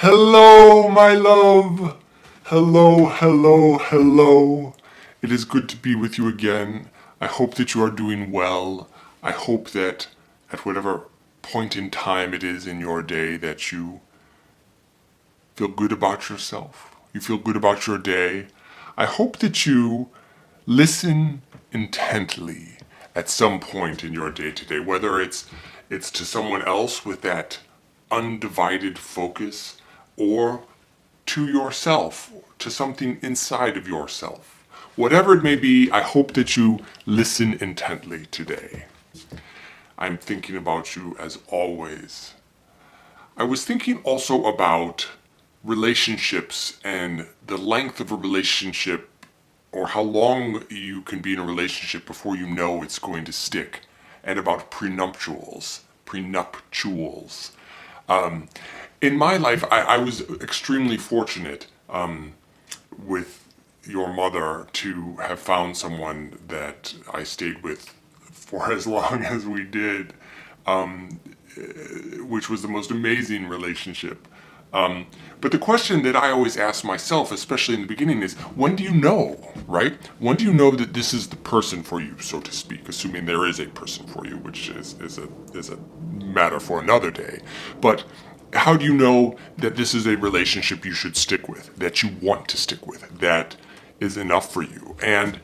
Hello, my love. Hello, hello, hello. It is good to be with you again. I hope that you are doing well. I hope that at whatever point in time it is in your day that you feel good about yourself. You feel good about your day. I hope that you listen intently at some point in your day today, whether it's to someone else with that undivided focus or to yourself, to something inside of yourself. Whatever it may be, I hope that you listen intently today. I'm thinking about you as always. I was thinking also about relationships and the length of a relationship or how long you can be in a relationship before you know it's going to stick, and about prenuptials. In my life, I was extremely fortunate with your mother to have found someone that I stayed with for as long as we did, which was the most amazing relationship. But the question that I always ask myself, especially in the beginning, is when do you know, right? When do you know that this is the person for you, so to speak, assuming there is a person for you, which is a matter for another day. But how do you know that this is a relationship you should stick with, that you want to stick with, that is enough for you? And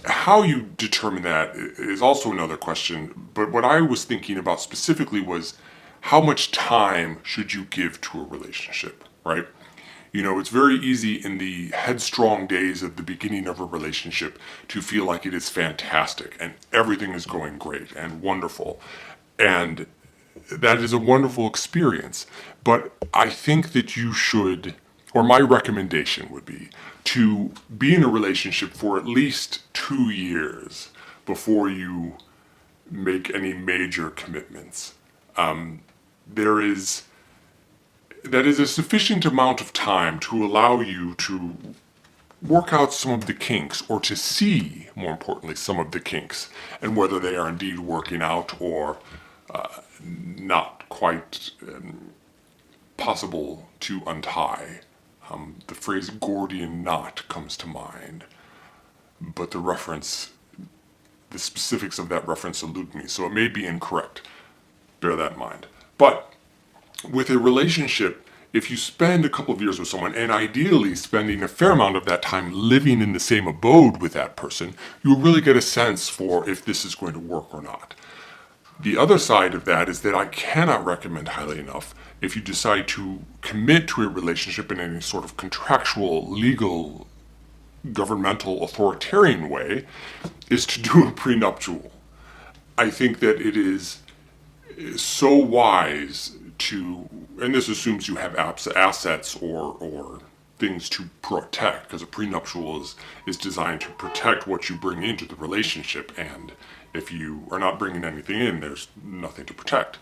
how you determine that is also another question. But what I was thinking about specifically was how much time should you give to a relationship, right? You know, it's very easy in the headstrong days of the beginning of a relationship to feel like it is fantastic and everything is going great and wonderful. And that is a wonderful experience. But I think that you should, or my recommendation would be, to be in a relationship for at least 2 years before you make any major commitments. That is a sufficient amount of time to allow you to work out some of the kinks, or to see, more importantly, some of the kinks, and whether they are indeed working out or not quite possible to untie. The phrase Gordian knot comes to mind, but the specifics of that reference elude me, so it may be incorrect. Bear that in mind. But with a relationship, if you spend a couple of years with someone, and ideally spending a fair amount of that time living in the same abode with that person, you will really get a sense for if this is going to work or not. The other side of that is that I cannot recommend highly enough, if you decide to commit to a relationship in any sort of contractual, legal, governmental, authoritarian way, is to do a prenuptial. I think that it is so wise to, and this assumes you have assets or things to protect, because a prenuptial is designed to protect what you bring into the relationship, and if you are not bringing anything in, there's nothing to protect.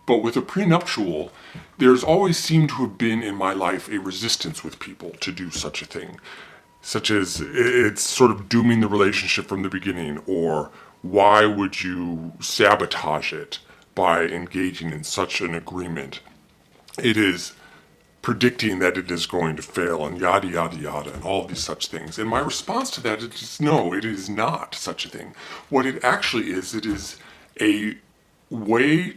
But with a prenuptial, there's always seemed to have been in my life a resistance with people to do such a thing, such as it's sort of dooming the relationship from the beginning, or why would you sabotage it by engaging in such an agreement? It is predicting that it is going to fail, and yada yada yada, and all these such things. And my response to that is no, it is not such a thing. What it actually is, it is a way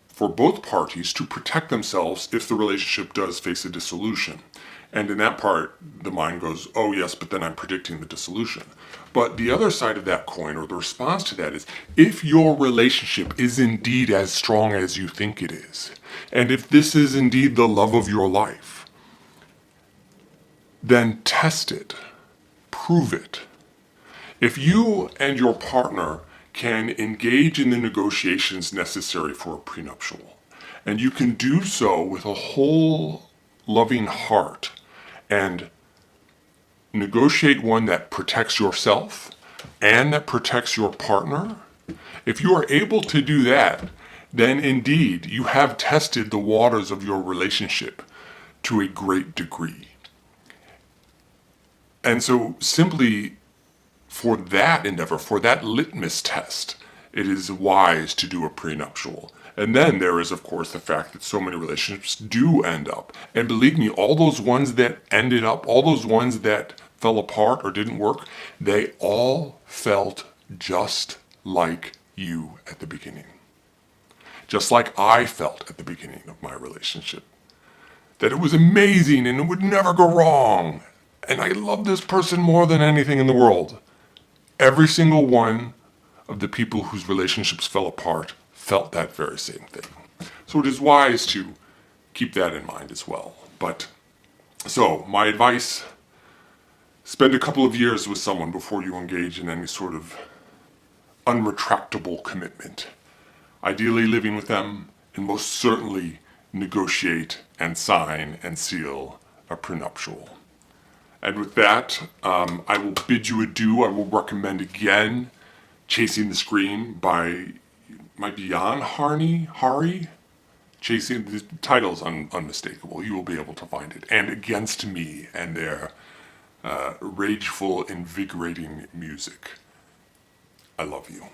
for both parties to protect themselves if the relationship does face a dissolution. And in that part, the mind goes, oh yes, but then I'm predicting the dissolution. But the other side of that coin, or the response to that, is if your relationship is indeed as strong as you think it is, and if this is indeed the love of your life, then test it, prove it. If you and your partner can engage in the negotiations necessary for a prenuptial, and you can do so with a whole loving heart, and negotiate one that protects yourself and that protects your partner, if you are able to do that, then indeed you have tested the waters of your relationship to a great degree. And so simply for that endeavor, for that litmus test, it is wise to do a prenuptial. And then there is, of course, the fact that so many relationships do end up. And believe me, all those ones that ended up, all those ones that fell apart or didn't work, they all felt just like you at the beginning. Just like I felt at the beginning of my relationship. That it was amazing and it would never go wrong. And I love this person more than anything in the world. Every single one of the people whose relationships fell apart felt that very same thing. So it is wise to keep that in mind as well. So my advice, spend a couple of years with someone before you engage in any sort of unretractable commitment. Ideally living with them, and most certainly negotiate and sign and seal a prenuptial. And with that, I will bid you adieu. I will recommend again Chasing the Scream by, might be Johann Hari? Chasing, the title's unmistakable. You will be able to find it. And Against Me and their rageful, invigorating music. I love you.